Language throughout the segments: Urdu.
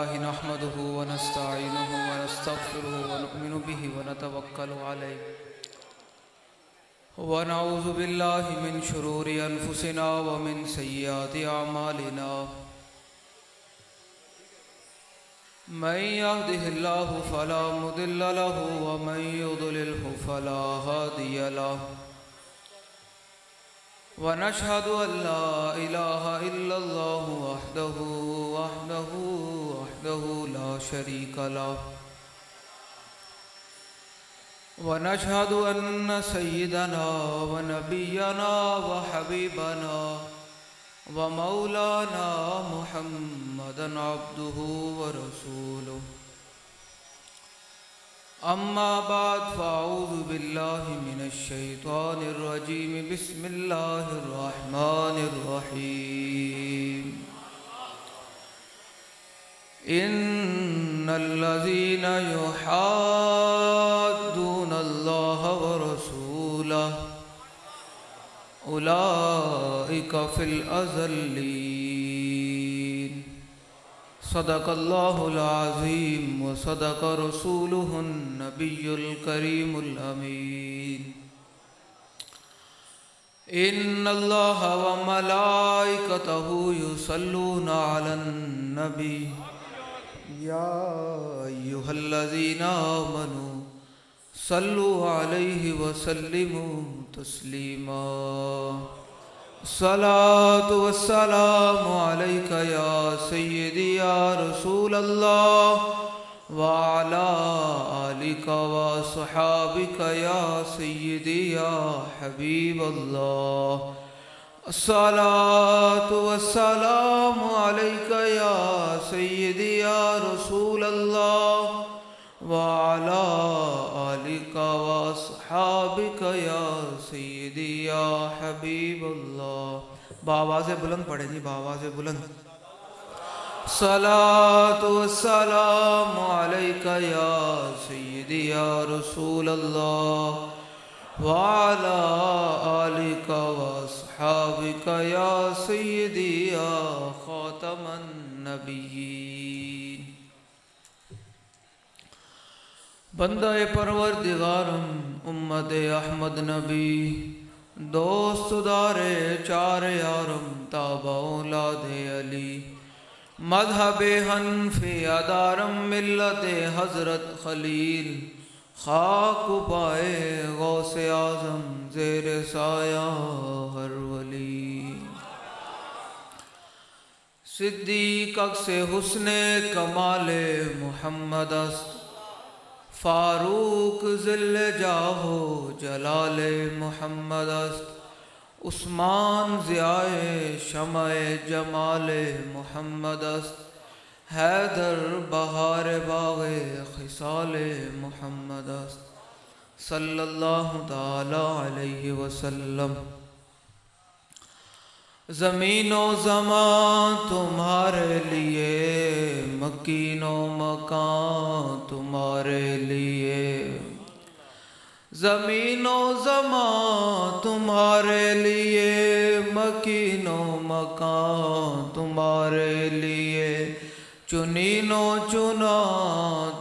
نحمده ونستعينه ونستغفره ونؤمن به ونتوكل عليه ونعوذ بالله من شرور أنفسنا ومن سيئات أعمالنا من يهده الله فلا مضل له ومن يضلله فلا هادي له ونشهد أن لا إله إلا الله وحده لا شريك له ونشهد أن سيدنا ونبينا وحبيبنا ومولانا محمدا عبده ورسوله أما بعد فأعوذ بالله من الشيطان الرجيم بسم الله الرحمن الرحيم إن الذين يحادون الله ورسوله أولئك في الأذلين صدق الله العظيم وصدق رسوله النبي الكريم الأمين إن الله وملائكته يصلون على النبي يا أيها الذين آمنوا صلوا عليه وسلموا تسليما الصلاة والسلام عليك يا سيدي يا رسول الله وعلى آلك وصحابك يا سيدي يا حبيب الله الصلاة والسلام عليك يا سيدي يا رسول الله وعلى آلك وصحابك يا سيدي يا حبيب الله بآواز بلند پڑھیں جی بآواز بلند الصلاة والسلام عليك يا سيدي يا رسول الله وعلى آلك وأصحابك يا سيدي يا خاتم النبيين بندہ پروردگارم امت احمد نبی دوست دار چار یارم تابع اولاد علی مذہب حنفی ادارم ملت حضرت خلیل خاک پائے غوث اعظم زیر سایہ ہر ولی صدیق عکس حسن کمال محمد است فاروق ذل جاہو جلال محمد است عثمان ضیاء شمع جمال محمد است حیدر بہار باغ خصال محمد است صلی اللہ تعالی علیہ وسلم زمین و زمان تمہارے لیے مکین و مکان تمہارے لیے زمین و زمان تمہارے لیے مکین و مکان تمہارے لیے چنین و چنا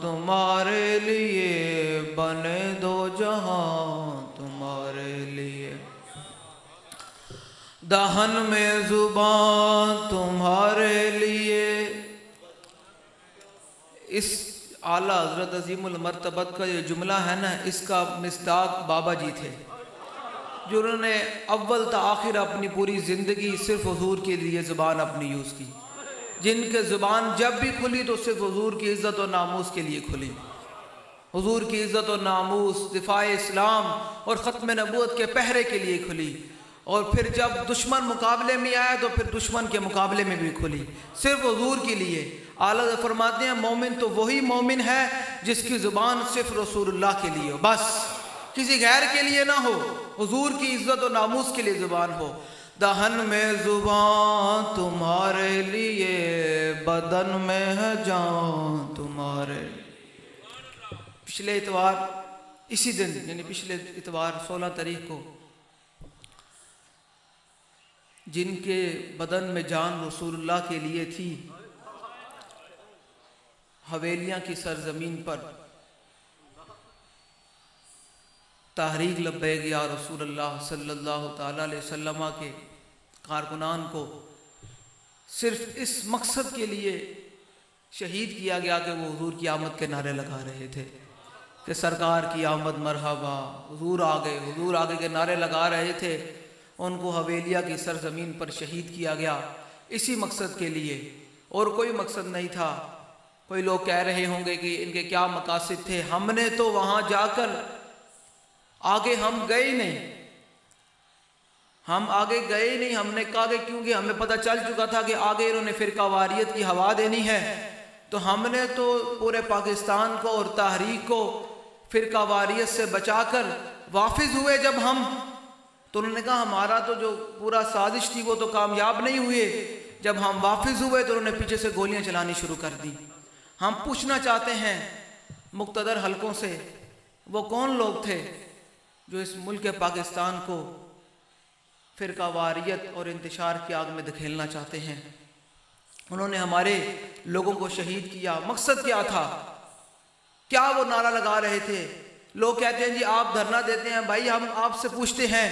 تمہارے لیے بنے دو جہاں تمہارے لیے دہن میں زبان تمہارے لیے اس اعلیٰ حضرت عظیم المرتبت کا یہ جملہ ہے نا اس کا مصداق بابا جی تھے جو انہوں نے اول تا آخر اپنی پوری زندگی صرف حضور کے لیے زبان اپنی یوز کی جن کے زبان جب بھی کھلی تو صرف حضور کی عزت و ناموس کے لیے کھلی حضور کی عزت و ناموس دفاع اسلام اور ختم نبوت کے پہرے کے لیے کھلی اور پھر جب دشمن مقابلے میں آیا تو پھر دشمن کے مقابلے میں بھی کھلی صرف حضور کے لیے اعلیٰ فرماتے ہیں مومن تو وہی مومن ہے جس کی زبان صرف رسول اللہ کے لیے ہو بس کسی غیر کے لیے نہ ہو حضور کی عزت و ناموس کے لیے زبان ہو دہن میں زبان تمہارے لیے بدن میں ہے جان تمہارے پچھلے اتوار اسی دن یعنی پچھلے اتوار 16 تاریخ کو جن کے بدن میں جان رسول اللہ کے لیے تھی حویلیاں کی سرزمین پر تحریک لبیک یا رسول اللہ صلی اللہ تعالیٰ علیہ وسلم کے کارکنان کو صرف اس مقصد کے لیے شہید کیا گیا کہ وہ حضور کی آمد کے نعرے لگا رہے تھے کہ سرکار کی آمد مرحبا، حضور آگے، حضور آگے کے نعرے لگا رہے تھے. ان کو حویلیہ کی سرزمین پر شہید کیا گیا اسی مقصد کے لیے، اور کوئی مقصد نہیں تھا. کوئی لوگ کہہ رہے ہوں گے کہ ان کے کیا مقاصد تھے. ہم نے تو وہاں جا کر آگے ہم گئے نہیں، ہم آگے گئے نہیں. ہم نے کہا کہ کیونکہ ہمیں پتہ چل چکا تھا کہ آگے انہوں نے فرقہ واریت کی ہوا دینی ہے، تو ہم نے تو پورے پاکستان کو اور تحریک کو فرقہ واریت سے بچا کر واپس ہوئے. جب ہم تو انہوں نے کہا ہمارا تو جو پورا سازش تھی وہ تو کامیاب نہیں ہوئے. جب ہم واپس ہوئے تو انہوں نے پیچھے سے گولیاں چلانی شروع کر دی. ہم پوچھنا چاہتے ہیں مقتدر حلقوں سے، وہ کون لوگ تھے جو اس ملک پاکستان کو فرقہ واریت اور انتشار کی آگ میں دھکیلنا چاہتے ہیں؟ انہوں نے ہمارے لوگوں کو شہید کیا. مقصد کیا تھا؟ کیا وہ نعرہ لگا رہے تھے؟ لوگ کہتے ہیں جی آپ دھرنا دیتے ہیں. بھائی ہم آپ سے پوچھتے ہیں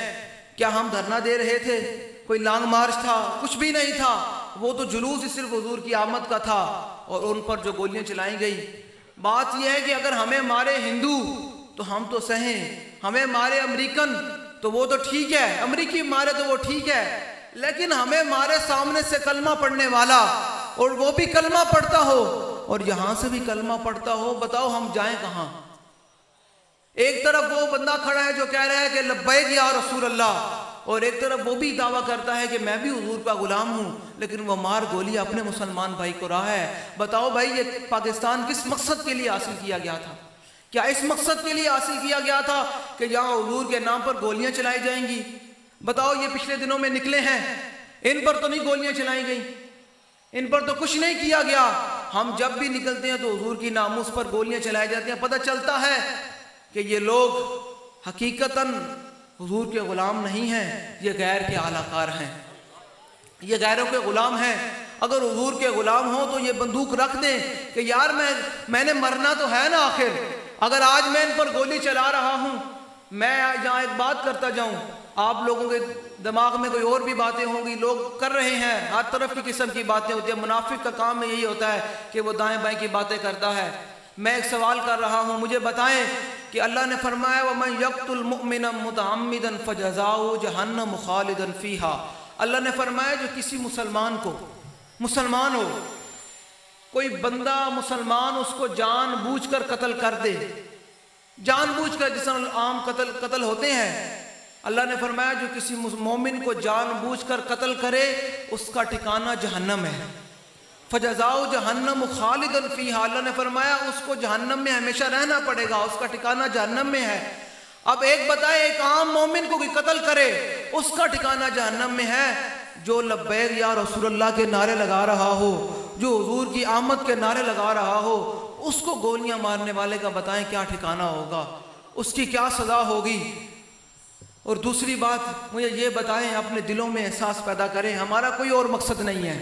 کیا ہم دھرنا دے رہے تھے؟ کوئی لانگ مارچ تھا؟ کچھ بھی نہیں تھا. وہ تو جلوس ہی صرف حضور کی آمد کا تھا اور ان پر جو گولیاں چلائی گئی. بات یہ ہے کہ اگر ہمیں مارے ہندو تو ہم تو سہیں، ہمیں مارے امریکن تو وہ تو ٹھیک ہے، امریکی مارے تو وہ ٹھیک ہے، لیکن ہمیں مارے سامنے سے کلمہ پڑھنے والا اور وہ بھی کلمہ پڑھتا ہو اور یہاں سے بھی کلمہ پڑھتا ہو، بتاؤ ہم جائیں کہاں؟ ایک طرف وہ بندہ کھڑا ہے جو کہہ رہا ہے کہ لبیک یا رسول اللہ، اور ایک طرف وہ بھی دعویٰ کرتا ہے کہ میں بھی حضور کا غلام ہوں، لیکن وہ مار گولی اپنے مسلمان بھائی کو رہا ہے. بتاؤ بھائی یہ پاکستان کس مقصد کے لیے حاصل کیا گیا تھا؟ کیا اس مقصد کے لیے حاصل کیا گیا تھا کہ یہاں حضور کے نام پر گولیاں چلائی جائیں گی؟ بتاؤ یہ پچھلے دنوں میں نکلے ہیں، ان پر تو نہیں گولیاں چلائی گئیں، ان پر تو کچھ نہیں کیا گیا. ہم جب بھی نکلتے ہیں تو حضور کی ناموس پر گولیاں چلائی جاتی ہیں. پتہ چلتا ہے کہ یہ لوگ حقیقتاً حضور کے غلام نہیں ہیں، یہ غیر کے اعلیٰ کار ہیں، یہ غیروں کے غلام ہیں. اگر حضور کے غلام ہوں تو یہ بندوق رکھ دیں کہ یار میں نے مرنا تو ہے نا آخر. اگر آج میں ان پر گولی چلا رہا ہوں، میں یہاں ایک بات کرتا جاؤں، آپ لوگوں کے دماغ میں کوئی اور بھی باتیں ہوں گی، لوگ کر رہے ہیں ہر طرف کی قسم کی باتیں ہوتی ہیں. منافق کا کام میں یہی ہوتا ہے کہ وہ دائیں بائیں کی باتیں کرتا ہے. میں ایک سوال کر رہا ہوں، مجھے بتائیں کہ اللہ نے فرمایا وَمَن يَقْتُلْ مُؤْمِنًا مُتَعَمِّدًا فَجَزَاؤُهُ جَهَنَّمُ خَالِدًا فِيهَا. اللہ نے فرمایا جو کسی مسلمان ہو، کوئی بندہ مسلمان اس کو جان بوجھ کر قتل کر دے، جان بوجھ کر، جس طرح عام قتل ہوتے ہیں، اللہ نے فرمایا جو کسی مومن کو جان بوجھ کر قتل کرے اس کا ٹھکانہ جہنم ہے. فَجَزَاؤُهُ جَهَنَّمُ خَالِدًا فِيهَا. اللہ نے فرمایا اس کو جہنم میں ہمیشہ رہنا پڑے گا، اس کا ٹھکانہ جہنم میں ہے. اب ایک بتائے ایک عام مومن کو کوئی قتل کرے اس کا ٹھکانہ جہنم میں ہے. جو لبیک یا رسول اللہ کے نعرے لگا رہا ہو، جو حضور کی آمد کے نعرے لگا رہا ہو، اس کو گولیاں مارنے والے کا بتائیں کیا ٹھکانہ ہوگا، اس کی کیا سزا ہوگی. اور دوسری بات مجھے یہ بتائیں، اپنے دلوں میں احساس پیدا کریں، ہمارا کوئی اور مقصد نہیں ہے،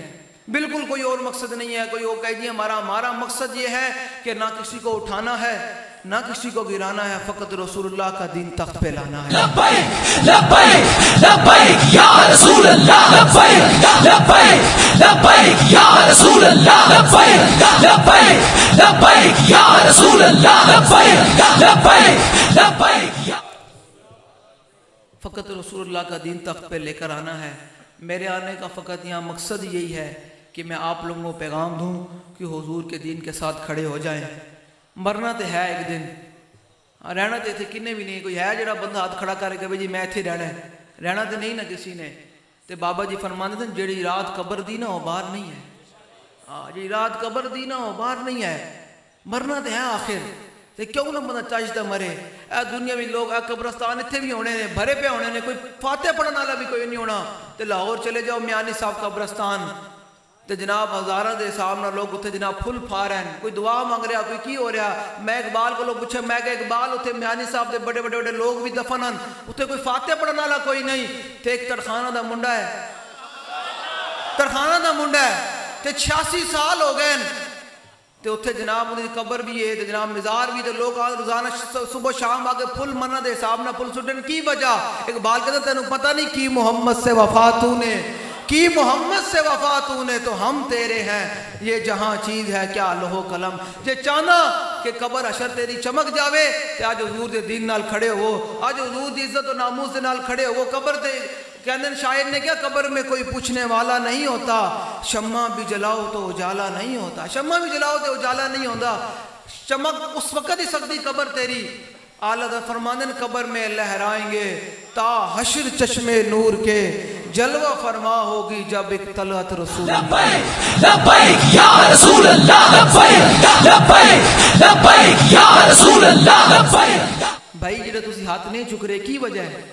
بالکل کوئی اور مقصد نہیں ہے. کوئی وہ کہے جی ہمارا مقصد یہ ہے کہ نہ کسی کو اٹھانا ہے نہ کسی کو گرانا ہے، فقط رسول اللہ کا دین تخت پہ لانا ہے. لبیک لبیک لبیک یا رسول اللہ، لبیک لبیک لبیک یا رسول اللہ، لبیک لبیک لبیک یا رسول اللہ، لبیک لبیک لبیک یا. فقط رسول اللہ کا دین تخت پہ لے کر آنا ہے. میرے آنے کا فقط یہاں مقصد یہی ہے کہ میں آپ لوگوں کو پیغام دوں کہ حضور کے دین کے ساتھ کھڑے ہو جائیں. مرنا تو ہے ایک دن، رہنا تو اتنے کنے بھی نہیں. کوئی ہے جڑا بندہ ہاتھ کھڑا کر کے جی میں اتنے رہنا تو نہیں نا کسی نے. تو بابا جی فرماتے تھے جڑی رات قبر دی نا وہ باہر نہیں ہے، جی رات قبر دی نا وہ باہر نہیں ہے. مرنا تو ہے آخر، تو کیوں نہ بندہ چاہتا مرے. اے دنیا بھی لوگ اے قبرستان اتنے بھی ہونے نے، بھرے پہ ہونے نے، کوئی فاتح پڑھنے والا بھی کوئی نہیں ہونا. تو لاہور چلے جاؤ میانی صاحب قبرستان، تو جناب ہزارہ دے حساب نہ لوگ اتنے جناب پھل پھا رہے ہیں، کوئی دعا مانگ رہا، کوئی کی ہو رہا. میں اقبال کو لوگ پوچھے، میں کہ اقبال اتنے میانی صاحب دے بڑے بڑے لوگ بھی دفن ہیں، اتنے کوئی فاتح پڑھنے والا کوئی نہیں. تے ایک ترخانہ دا منڈا ہے، ترخانہ دا منڈا ہے، تے 86 سال ہو گئے. تے اتھے جناب دی قبر بھی ہے تے جناب مزار بھی تے لوگ روزانہ صبح شام آگے پھل منہ دے حساب نہ پھل سٹن کی وجہ اقبال کہتا تینوں پتہ نہیں کی محمد سے وفا تو نے کی محمد سے وفا تو نے تو ہم تیرے ہیں یہ جہاں چیز ہے کیا لوح قلم جے چاہنا کہ قبر اشر تیری چمک جاوے تے آج حضور دے دین نال کھڑے ہو آج حضور دی عزت و ناموس دے نال کھڑے ہو قبر دے کہنے شاعر نے کیا قبر میں کوئی پوچھنے والا نہیں ہوتا شمع بھی جلاؤ تو اجالا نہیں ہوتا شمع بھی جلاؤ تو اجالا نہیں ہوتا چمک اس وقت ہی سکتی قبر تیری اعلیٰ فرماندن قبر میں لہرائیں گے تا حشر چشمے نور کے جلوہ فرما ہوگی جب ایک طلعت رسول لبیک لبیک یا رسول اللہ لبیک لبیک لبیک یا رسول اللہ لبیک بھائی جڑے تسی ہاتھ نہیں چک رہے کی وجہ ہے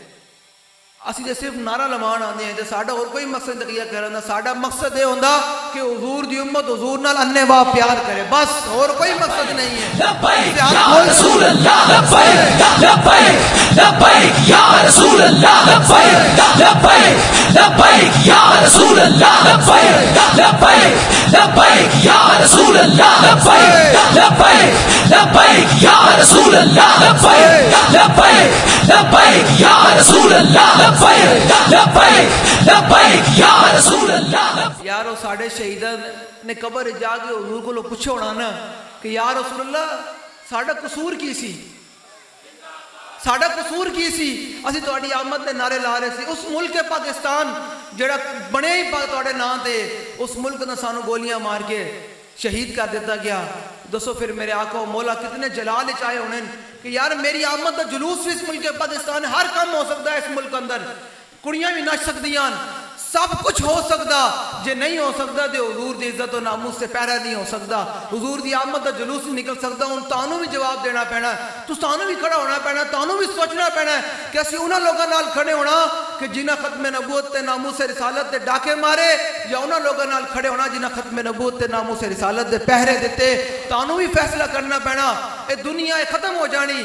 اسی جے صرف نعرہ لمان آنے ہیں تے ساڈا اور کوئی مقصد تقیہ کرنا ساڈا مقصد یہ ہوندا کہ حضور دی امت حضور نال انے واہ پیار کرے بس اور کوئی مقصد نہیں ہے لبیک یا رسول اللہ لبیک لبیک لبیک یا رسول اللہ لبیک لبیک لبیک یا رسول اللہ لبیک لبیک لبیک یا رسول اللہ لبیک لبیک لبیک یا رسول اللہ لبیک لبیک لبیک یا رسول اللہ لبیک لبیک یا رسول اللہ یارو ساڑھے شہیدان نے قبر جا کے حضور کو لوگ پوچھے ہونا نا کہ یا رسول اللہ ساڑھا قصور کی سی ساڑھا قصور کی سی اسی توڑی آمد نے نعرے لا رہے سی اس ملک پاکستان جڑا بنے ہی توڑے نا تھے اس ملک نے سانو گولیاں مار کے شہید کر دیتا گیا دسو پھر میرے آقا و مولا کتنے جلال چاہے ہونے کہ یار میری آمد دا جلوس بھی اس ملک پاکستان ہر کام ہو سکتا ہے اس ملک اندر کڑیاں بھی نچ سکتیاں سب کچھ ہو سکتا جے نہیں ہو سکتا دے حضور دی عزت و ناموس سے پہرا نہیں ہو سکتا حضور دی آمد دا جلوس نہیں نکل سکتا ان تانوں بھی جواب دینا پینا ہے تو تانوں بھی کھڑا ہونا پینا ہے تانوں بھی سوچنا پینا ہے کہ اسی انہاں لوگاں نال کھڑے ہونا کہ جنہاں ختم نبوت تے ناموس رسالت تے ڈاکے مارے یا انہاں لوگاں نال کھڑے ہونا جنہاں ختم نبوت تے ناموس رسالت دے پہرے دیتے تانوں بھی فیصلہ کرنا پینا اے دنیا ختم ہو جانی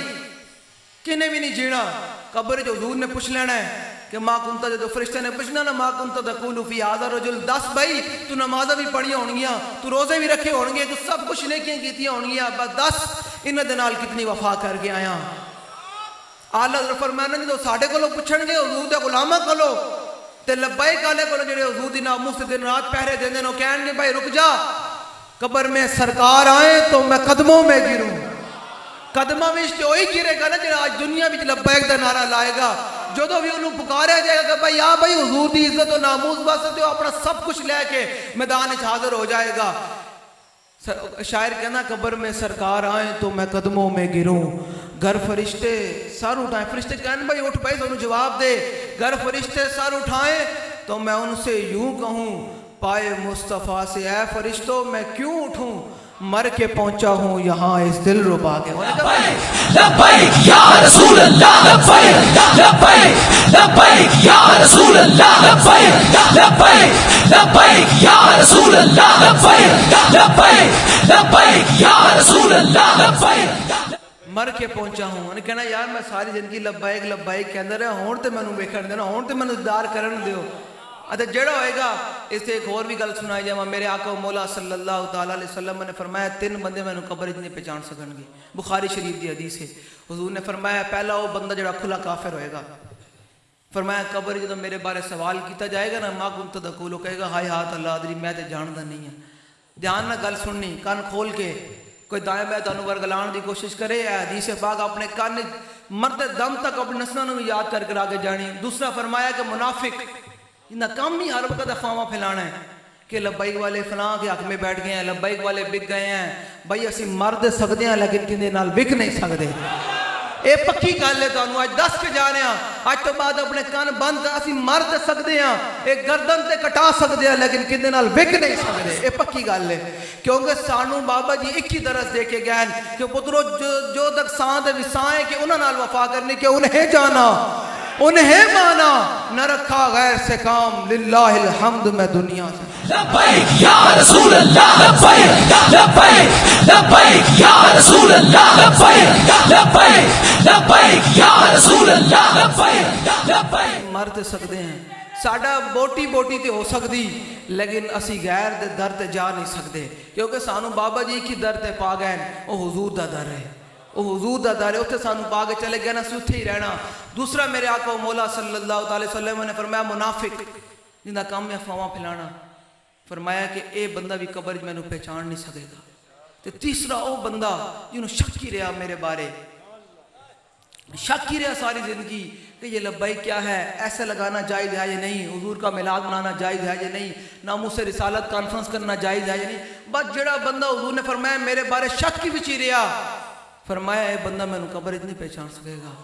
کنے بھی نہیں جینا قبر جو حضور نے پوچھ لینا ہے کہ ماں کنتا جو فرشتے نے پوچھنا نا ماں کنتا تقولو فی آدھا رجل 10 بھائی تو نمازہ بھی پڑھی ہونگیاں تو روزے بھی رکھے ہونگے تو سب کچھ نیکیاں کیتیاں ہونگیاں بس 10 انہ دنال کتنی وفا کر کے آیا آلہ حضرت فرمانا جی تو ساڑھے کو لوگ پوچھن گے حضور دے غلامہ کو لو تے لبائک آلے کو لو جڑے حضور دی ناموس دن رات پہرے دیں دیں کہن گے بھائی رک جا قبر میں سرکار آئیں تو میں قدموں میں گروں قدمہ وشتے ہوئی گرے گا نا جنہا آج دنیا بھی لبیک دا نعرہ لائے گا جو تو بھی انہوں پکارے جائے گا کہ بھائی یا بھائی حضور دی عزت و ناموس باستے ہو اپنا سب کچھ لے کے میدان حاضر ہو جائے گا شاعر کہنا قبر میں سرکار آئیں تو میں قدموں میں گروں گھر فرشتے سر اٹھائیں فرشتے کہنے بھائی اٹھ بھائی تو جواب دے گھر فرشتے سر اٹھائیں تو میں ان سے یوں کہوں پائے مصطفیٰ سے اے فرشتوں میں کیوں اٹھوں مر کے پہنچا ہوں یہاں اس دل ربا کے لبیک یا رسول اللہ لبیک لبیک لبیک یا رسول اللہ لبیک لبیک لبیک یا رسول اللہ لبیک لبیک لبیک یا رسول اللہ لبیک مر کے پہنچا ہوں انہیں کہنا یار میں ساری زندگی لبیک لبیک کے اندر ہے ہون تے میں نو بیکھن دینا ہون تے میں نو دار کرن دیو اچھا جڑا ہوئے گا اس سے ایک اور بھی گل سنائی جائے میرے آقا و مولا صلی اللہ تعالیٰ علیہ وسلم نے فرمایا 3 بندے میں نے قبر اتنے پہچان سکن گے بخاری شریف دی حدیث ہے حضور نے فرمایا پہلا وہ بندہ جڑا کھلا کافر ہوئے گا فرمایا قبر جدو میرے بارے سوال کیتا جائے گا نا ماں کنت تقولو کہے گا ہائے ہاتھ اللہ ادری میں تے جاندہ نہیں ہے دھیان نہ گل سننی کان کھول کے کوئی دائیں بائیں تانوں ورگلان دی کوشش کرے اے حدیث پاک اپنے کان مرد دم تک اپنے نسلوں میں یاد کر آگے جانی دوسرا فرمایا کہ منافق انہا کام ہی ہر وقت افواہ پھیلانا ہے کہ لبیک والے فلاں کے حق میں بیٹھ گئے ہیں لبیک والے بک گئے ہیں بھائی اسی مرد سکتے ہیں لیکن کندے نال بک نہیں سکتے اے پکی گل ہے تانوں اج دس کے جا رہے ہیں اج تو بعد اپنے کان بند اسی مرد سکتے ہیں ایک گردن تے کٹا سکتے ہیں لیکن کندے نال بک نہیں سکتے اے پکی گل ہے کیونکہ سانو بابا جی ایک ہی درس دے کے گئے کہ پترو جو تک ساندھ وسائیں کہ انہاں نال وفا کرنے کہ انہیں جانا انہیں مانا نہ رکھا غیر سے کام للہ الحمد میں دنیا سے لبیک یا رسول اللہ لبیک لبیک لبیک یا رسول اللہ لبیک لبیک لبیک یا رسول اللہ لبیک لبیک مرد سکتے ہیں ساڈا بوٹی بوٹی تے ہو سکتی لیکن اسی غیر دے در تے جا نہیں سکتے کیونکہ سانو بابا جی کی در تے پا گئے وہ حضور دا در ہے وہ حضور دا در ہے اتنے سانو پا کے چلے گئے نا اسی اتھے ہی رہنا دوسرا میرے آقا مولا صلی اللہ علیہ وسلم نے فرمایا منافق جن کا کام ہے افواہ پھیلانا فرمایا کہ اے بندہ بھی قبر میں نو پہچان نہیں سکے گا تے تیسرا او بندہ جنہوں شک ہی رہا میرے بارے شک ہی رہا ساری زندگی کہ یہ لبیک کیا ہے ایسے لگانا جائز ہے یا نہیں حضور کا میلاد منانا جائز ہے یا نہیں ناموس رسالت کانفرنس کرنا جائز ہے یا نہیں بس جڑا بندہ حضور نے فرمایا میرے بارے شک ہی بچی رہا فرمایا اے بندہ میں نے قبر اتنی پہچان سکے گا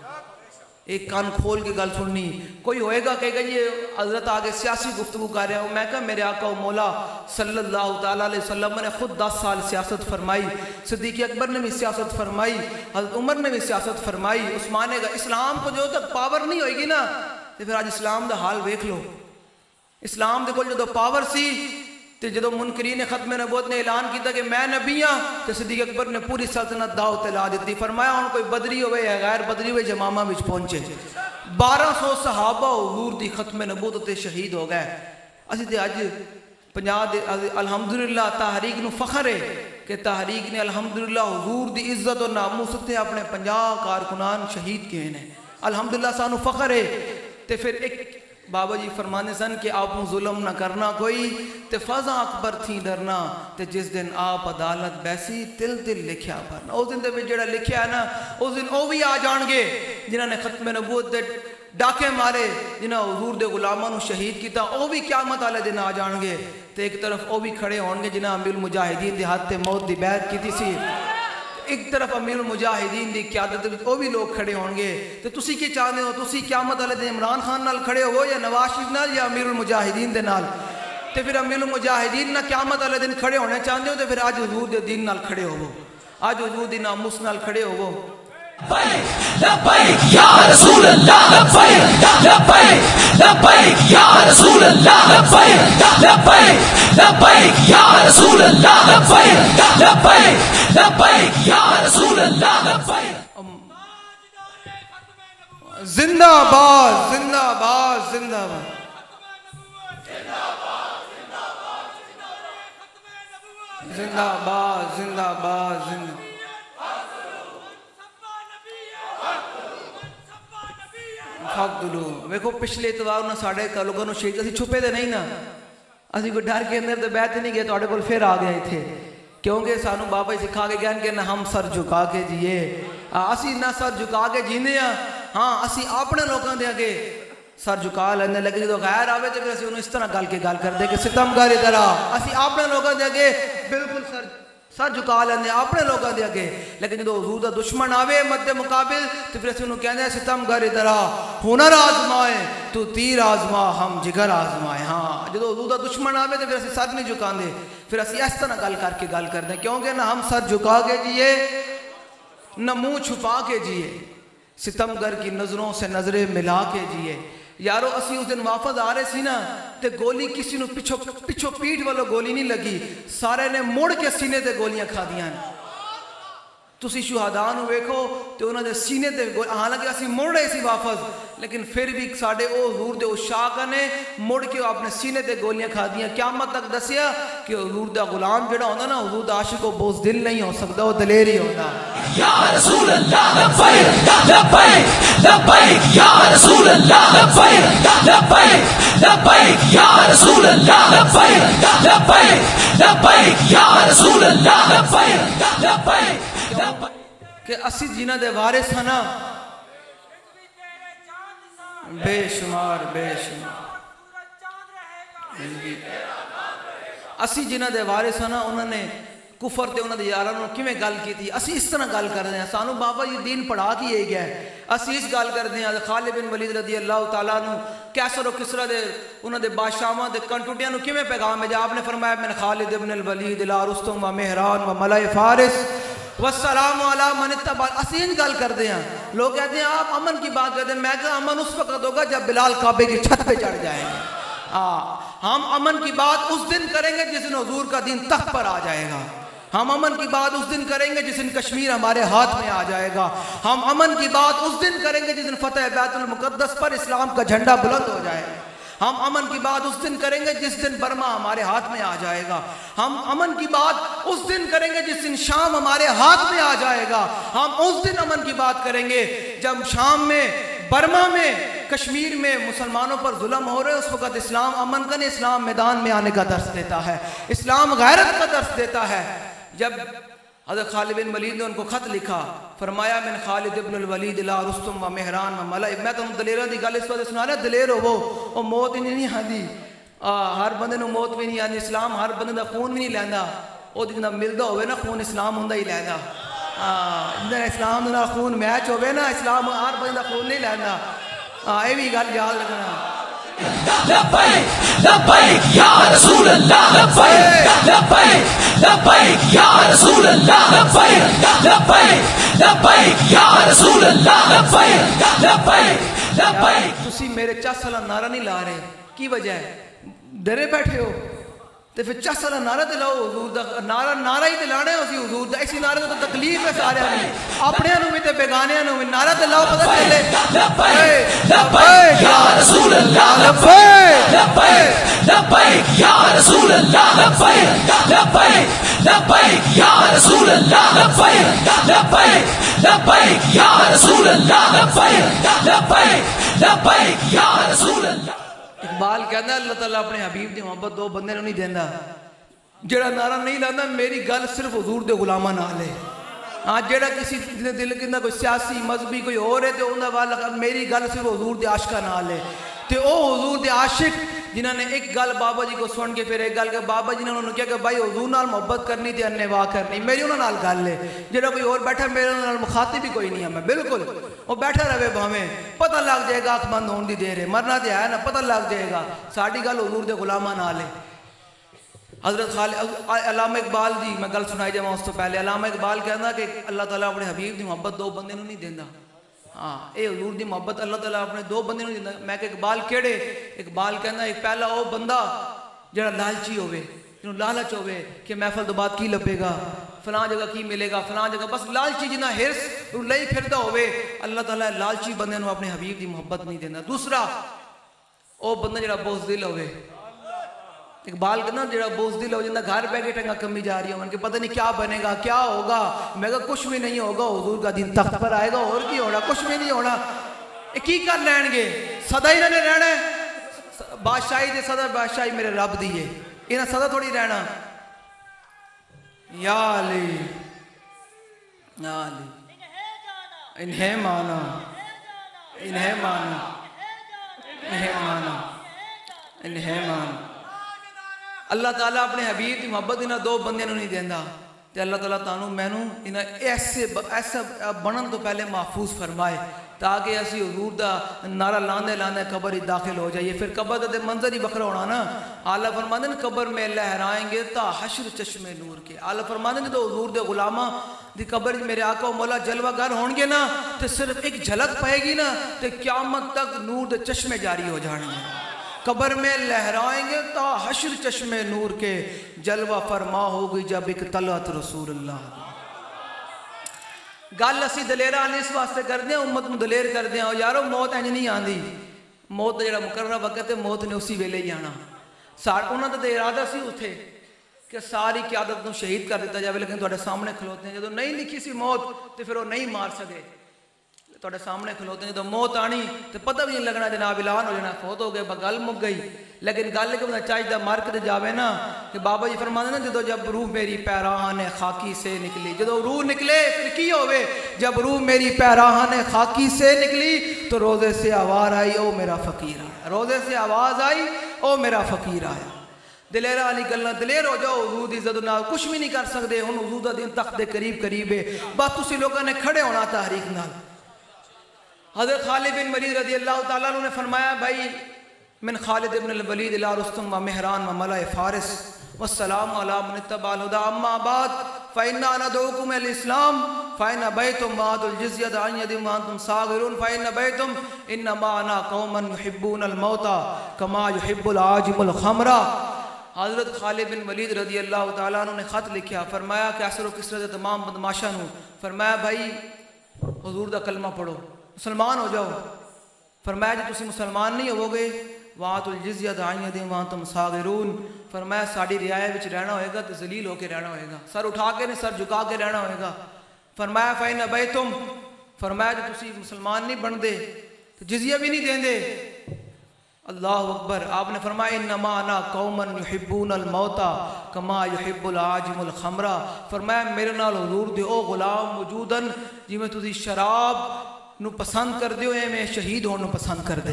ایک کان کھول کے گل سننی کوئی ہوئے گا کہ یہ حضرت آگے سیاسی گفتگو کر رہا ہوں میں کہا میرے آقا و مولا صلی اللہ تعالیٰ علیہ وسلم نے خود 10 سال سیاست فرمائی صدیق اکبر نے بھی سیاست فرمائی حضرت عمر نے بھی سیاست فرمائی عثمان نے اسلام کو جو تک پاور نہیں ہوئے گی نا تو پھر آج اسلام دا حال ویکھ لو اسلام دے کول جو پاور سی تے جدو منکرین ختم نبوت نے اعلان کیتا کہ میں نبی ہاں تے صدیق اکبر نے پوری سلطنت داؤ تے لا دیتی فرمایا ہن کوئی بدری ہوئے یا غیر بدری ہوئے جمامہ وچ پہنچے 1200 صحابہ حضور دی ختم نبوت تے شہید ہو گئے اسی تے اج 50 الحمدللہ تحریک نو فخر ہے کہ تحریک نے الحمدللہ حضور دی عزت و ناموس تے اپنے 50 کارکنان شہید کیے ہیں الحمدللہ سانو فخر ہے تے پھر ایک بابا جی فرمانے سن کہ آپ ظلم نہ کرنا کوئی تے فضا اکبر تھی ڈرنا تے جس دن آپ عدالت بیسی تل تل لکھیا بھرنا اس دن دے بھی جڑا لکھیا ہے نا اس دن او بھی آ جان گے جنہاں نے ختم نبوت دے ڈاکے مارے جنہاں حضور دے غلاماں نو شہید کیتا او بھی قیامت والے دن آ جان گے تے ایک طرف او بھی کھڑے ہون گے جنہاں امیر المجاہدین دے ہاتھ تے موت دی بیعت کیتی سی ایک طرف امیر المجاہدین دی قیادت وہ بھی لوگ کھڑے ہوں گے تو تسی کی چاہتے ہو تسی قیامت والے دن عمران خان نال کھڑے ہو یا نواز شریف نال یا امیر المجاہدین دے نال تو پھر امیر المجاہدین نہ قیامت والے دن کھڑے ہونے چاہتے ہو تو پھر آج حضور دے دین نال کھڑے ہو آج حضور دی ناموس نال کھڑے ہو لبیک یا رسول اللہ لبیک لبیک لبیک یا رسول اللہ لبیک لبیک لبیک یا رسول اللہ لبیک لبیک لبیک یا رسول اللہ لبیک زندہ باد زندہ باد زندہ باد زندہ باد زندہ باد زندہ حق دلو ویکھو پچھلے اتوار انہاں ساڑھے لوگوں نے شہید اسی چھپے دے نہیں نا اسی کوئی ڈر کے اندر دے بیعت نہیں گئے تو آڑے کول پھر آ گئے تھے کیونکہ سانو بابا ہی سکھا کے گئے کہ نہ ہم سر جھکا کے جیے اسی نہ سر جھکا کے جینے ہیں ہاں اسی اپنے لوگوں دے آگے سر جھکا لینے لگے جدو غیر آوے تو پھر اسی انہوں اس طرح گل کے گل کر دے کہ ستمگر ادھر آ اسی اپنے لوگوں دے آگے بالکل سر جھکا لینے اپنے لوگوں دے آگے لیکن جدو حضور دا دشمن آوے مد مقابل تو پھر اسی انہوں کہنے ہیں ستمگر ادھر آ ہنر آزمائے تو تیر آزما ہم جگر آزمائے ہاں جدو حضور دا دشمن آوے تو پھر اسی سر نہیں جھکان دے پھر اسی اس طرح گل کر کے گل کر دیں کیونکہ نہ ہم سر جھکا کے جیے نہ منہ چھپا کے جیے ستمگر کی نظروں سے نظریں ملا کے جیے یارو اسی اس دن واپس آ رہے سی نا تے گولی کسی نو پچھو پیٹ والو گولی نہیں لگی سارے نے مڑ کے سینے تے گولیاں کھا دیاں تسی شہداء نو ویکھو تے انہاں دے سینے تے حالانکہ اسی مڑ رہے سی واپس لیکن پھر بھی ساڑے او حضور دے عشاق نے مڑ کے اپنے سینے تے گولیاں کھا دیاں قیامت تک دسیا کہ حضور دا غلام جڑا ہوندا نا حضور دا عاشق کو بزدل نہیں ہو سکتا وہ دلیر ہی ہوتا یا رسول اللہ لبیک لبیک لبیک یا رسول اللہ لبیک لبیک لبیک یا رسول اللہ لبیک لبیک لبیک یا رسول اللہ لبیک لبیک کہ اسی جنہ دے وارث ہیں نا بے شمار بے شمار اسی جنہ دے وارث ہیں نا انہوں نے کفر تے انہوں نے یارانوں کیویں گل کی تھی اسی اس طرح گل کر دیں ہیں سانو بابا یہ دین پڑھا کی یہ گیا ہے اسی اس گل کر دیں ہیں خالد بن ولید رضی اللہ تعالیٰ عنہ کیسر و کسرا دے انہوں نے بادشاہاں دے کنٹوٹیاں نو کیویں پیغام ہے جب آپ نے فرمایا من خالد بن الولید لا رستم و مہران و ملائے فارس والسلام علی من اتبع اسین گل کر دیں ہیں لوگ کہتے ہیں آپ امن کی بات کرتے ہیں میں کہا امن اس وقت ہوگا جب بلال کعبے کی چھت پہ چڑھ جائیں گے ہم امن کی بات اس دن کریں گے جس دن حضور کا دین تخت پر آ جائے گا ہم امن کی بات اس دن کریں گے جس دن کشمیر ہمارے ہاتھ میں آ جائے گا ہم امن کی بات اس دن کریں گے جس دن فتح بیت المقدس پر اسلام کا جھنڈا بلند ہو جائے گا ہم امن کی بات اس دن کریں گے جس دن برما ہمارے ہاتھ میں آ جائے گا. ہم امن کی بات اس دن کریں گے جس دن شام ہمارے ہاتھ میں آ جائے گا. ہم اس دن امن کی بات کریں گے جب شام میں، برما میں، کشمیر میں مسلمانوں پر ظلم ہو رہے ہیں. اس وقت اسلام امن کا نہیں، اسلام میدان میں آنے کا درس دیتا ہے، اسلام غیرت کا درس دیتا ہے. جب حضرت خالد بن ولید نے ان کو خط لکھا، فرمایا من خالد ابن الولید لا رستم و مہران و ملائک. میں تم دلیروں دی گل اس وقت سنا رہا، دلیر ہوو، موت ہی نہیں آتی. ہر بندے نو موت بھی نہیں آتی. اسلام ہر بندے دا خون بھی نہیں لیندا، وہ جنا ملدا ہوئے نا خون، اسلام ہوندا ہی لیندا. اسلام دا خون میچ ہوئے نا، اسلام ہر بندے دا خون نہیں لیندا. یہ بھی گل یاد رکھنا. لبیک لبیک یا رسول اللہ، لبیک لبیک لبیک یا رسول اللہ، لبیک لبیک لبیک یا رسول اللہ، لبیک لبیک لبیک. تسی میرے 40 سالہ نعرہ نہیں لا رہے، کی وجہ ہے؟ ڈرے بیٹھے ہو تو پھر 40 سالہ نعرہ دلاؤ حضور دا. نعرہ ہی دلانا ہے اسی حضور دا. اسی نعرے تو تکلیف ہے سارے آنے، اپنے انہوں بھی تے بیگانے انہوں بھی. نعرہ دلاؤ پتہ چلے لبیک لبیک یا رسول اللہ، لبیک لبیک لبیک یا رسول اللہ، لبیک لبیک لبیک یا رسول اللہ، لبیک لبیک لبیک یا رسول اللہ، لبیک لبیک لبیک یا رسول اللہ. اقبال کہنا ہے اللہ تعالیٰ اپنے حبیب دی محبت دو بندے نہیں دینا. جڑا نعرہ نہیں لانا میری گل صرف حضور دے غلامہ نال ہے. ہاں جڑا کسی دل کے اندر کوئی سیاسی مذہبی کوئی اور ہے تو انہاں والا میری گل صرف حضور دے عاشقاں نال ہے. تے او حضور دے عاشق جنہاں نے ایک گل بابا جی کو سن کے پھر ایک گل کہ بابا جی نے انہوں نے کہا کہ بھائی حضور نال محبت کرنی تے انواع کرنی، میری انہاں نال گل ہے. جڑا کوئی اور بیٹھا میرے نال مخاطب ہی کوئی نہیں ہے. میں بالکل وہ بیٹھا رہے بھاویں پتہ لگ جائے گا آنکھ بند ہون دی دیر ہے، مرنا تے ہے نا، پتہ لگ جائے گا. ساڈی گل حضور دے غلاماں نال ہے. حضرت علامہ اقبال دی میں گل سنائی جاواں اس تو پہلے. علامہ اقبال کہنا کہ اللہ تعالیٰ اپنے حبیب دی محبت دو بندے نہیں دیندا. ہاں اے حضور دی محبت اللہ تعالیٰ اپنے دو بندے نہیں دیندا. میں کہ اقبال کیڑے؟ اقبال کہنا ایک پہلا وہ بندہ جڑا لالچی ہوئے، جنہوں لالچ ہوئے کہ محفل تو بعد کی لبے گا، فلاں جگہ کی ملے گا، فلاں جگہ، بس لالچی جنہ ہرس لئی پھردا ہوئے. اللہ تعالیٰ لالچی بندے نو اپنے حبیب دی محبت نہیں دیندا. دوسرا وہ بندہ جڑا بزدل ہوئے. اقبال کہنا جڑا بزدل ہو جنہ گھر بیٹھے ٹنگا کمی جا رہی ہو، ان کے پتہ نہیں کیا بنے گا کیا ہوگا. میں کہا کچھ بھی نہیں ہوگا، حضور کا دین تخت پر آئے گا، اور کی ہونا، کچھ بھی نہیں ہونا. کی کر لین گے؟ صدا ہی نے رہنا ہے. بادشاہی دے صدا بادشاہی میرے رب دی ہے، انہیں صدا تھوڑی رہنا. یا علی یا علی انہیں مانا، انہیں مانا، انہیں مانا، انہیں مانا. اللہ تعالیٰ اپنے حبیب کی محبت انہاں دو بندے نہیں دینا. تے اللہ تعالیٰ تانوں مینوں انہاں ایسا بنن تو پہلے محفوظ فرمائے تاکہ اسی حضور دا نعرہ لاندے لاندے قبر ہی داخل ہو جائیے. پھر قبر دے منظر ہی بکھرا ہونا نا. اعلیٰ فرماندے ہیں قبر میں لہرائیں گے تا حشر چشم نور کے. اعلیٰ فرماندے ہیں تو حضور دے غلامہ دی قبر میرے آقا و مولا جلوہ گر ہون گے نا تے صرف ایک جھلک پائے گی نا تے قیامت تک نور دے چشمے جاری ہو جانے ہیں. قبر میں لہرائیں گے تا حشر چشم نور کے، جلوہ فرما ہوگی جب ایک طلعت رسول اللہ. گل اسی دلیرہ علی اس واسطے کر دیں، امت میں دلیر کر دیں. اور یارو موت اینج نہیں آندی، موت جڑا مقررہ وقت ہے موت نے اسی ویلے ہی آنا. انہوں نے تو ارادہ سی اتھے کہ ساری قیادت کو شہید کر دیتا جائے، لیکن تھوڑے سامنے کھلوتے ہیں. جب نہیں لکھی سی موت تو پھر وہ نہیں مار سکے. تھوڑے سامنے کھلوتے ہیں جب موت آنی تو پتہ بھی نہیں لگنا جناب اعلان ہو جانا فوت ہو گئے، گل مک گئی. لیکن گل کہ چاہیے مر کے جاوے نا کہ بابا جی فرماتے ہیں نا جب روح میری پیراہن خاکی سے نکلی، جب روح نکلے پھر کی ہوئے؟ جب روح میری پیراہن خاکی سے نکلی تو روزے سے آواز آئی او میرا فقیر آیا. روزے سے آواز آئی او میرا فقیر آیا. دلیرہ علی گلنا دلیر ہو جاؤ، حضور دی عزت نال کچھ بھی نہیں کر سکتے. ہن حضور دا دین تخت دے قریب قریب ہے، بس تسی لوگوں نے کھڑے ہونا تحریک نال. حضرت خالد بن ولید رضی اللہ تعالیٰ عنہ نے فرمایا بھائی من خالد بن الولید لا رستم و مہران و ملائے فارس والسلام علی من اتبع الہدی اما بعد فإنا ندعوکم الاسلام فإن بیتم بعد الجزیۃ عن ید وانتم صاغرون فإن بیتم انما انا قوما یحبون الموت کما یحب العاجم الخمر. حضرت خالد بن ولید رضی اللہ تعالیٰ عنہ نے خط لکھا، فرمایا کہ اثر و کثرت تمام بدماشاں نو، فرمایا بھائی حضور دا کلمہ پڑھو، مسلمان ہو جاؤ. فرمایا جی تسی مسلمان نہیں ہو گے وَآتُوا الْجِزْيَةَ عَنْ يَدٍ وَأَنْتُمْ صَاغِرُونَ فرمایا ساڑی رعایا وچ رہنا ہوئے گا تو ذلیل ہو کے رہنا ہوئے گا, سر اٹھا کے نہیں سر جھکا کے رہنا ہوئے گا. فرمایا فَإِنْ أَبَيْتُمْ فرمایا جو تسی مسلمان نہیں بن دے تو جزیہ بھی نہیں دیں دے. اللہ اکبر. آپ نے فرمایا انما انا قوما یحبون الموت کما یحب العاجم الخمر. فرمایا میرے نال حضور دے او غلام موجودن جی میں تسی شراب نو پسند کر دیو اے میں شہید ہون نو پسند کر دے.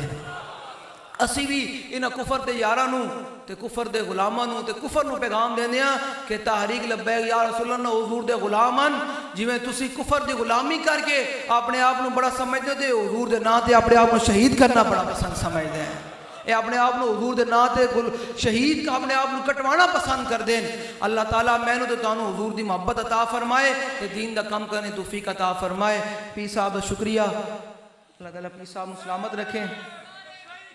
اسی بھی انہاں کفر دے یاراں نو تے کفر دے غلاماں نو تے کفر نو پیغام دیندیاں کہ تحریک لبیک یا رسول اللہ حضور دے غلامن جویں تسی کفر دی غلامی کر کے اپنے آپ نو بڑا سمجھدے تے حضور دے نام تے اپنے آپ نو شہید کرنا بڑا پسند سمجھدے ہیں. اے اپنے آپ نو حضور دے نام تے شہید کا اپنے آپ نو کٹوانا پسند کر دین. اللہ تعالیٰ میں نو تے تانوں حضور دی محبت عطا فرمائے تے دین دا کم کرنے توفیق عطا فرمائے. پیر صاحب دا شکریہ. اللہ تعالیٰ پیر صاحب نو سلامت رکھیں,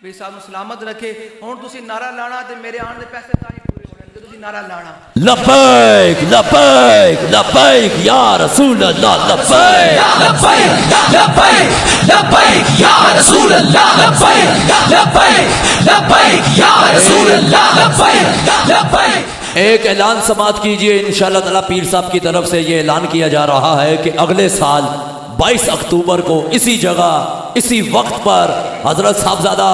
پیر صاحب نو سلامت رکھے. ہن تسی نعرہ لانا تے میرے آن دے پیسے تاں ہی پورے ہونے تے تسی نعرہ لانا لبیک لبیک لبیک یا رسول اللہ, لبیک لبیک لبیک لبیک یا رسول اللہ, لبیک لبیک لبیک یا رسول اللہ, لبیک لبیک. ایک اعلان سماعت کیجئے. انشاءاللہ تعالیٰ پیر صاحب کی طرف سے یہ اعلان کیا جا رہا ہے کہ اگلے سال 22 اکتوبر کو اسی جگہ اسی وقت پر حضرت صاحبزادہ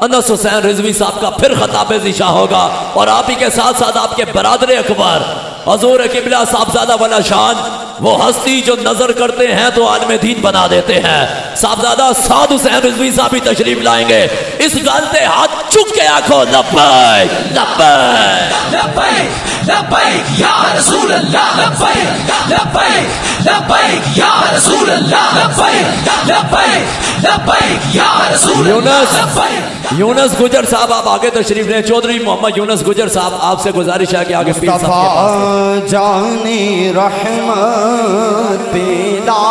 انس حسین رضوی صاحب کا پھر خطاب ذیشاں ہوگا, اور آپ ہی کے ساتھ ساتھ آپ کے برادر اکبر حضور قبلہ صاحبزادہ والا شان, وہ ہستی جو نظر کرتے ہیں تو عالم دین بنا دیتے ہیں, صاحبزادہ سعد حسین رضوی صاحب بھی تشریف لائیں گے. اس گالتے ہاتھ چک کے آنکھوں لبیک لبیک لبیک لبیک یا رسول اللہ, لبیک لبیک لبیک یا رسول اللہ, لبیک لبیک لبیک یا رسول اللہ. یونس گجر صاحب آپ آگے تشریف لیں. چودھری محمد یونس گجر صاحب آپ سے گزارش ہے کہ آگے پیر صاحب کے پاس جانی رحمت پیدا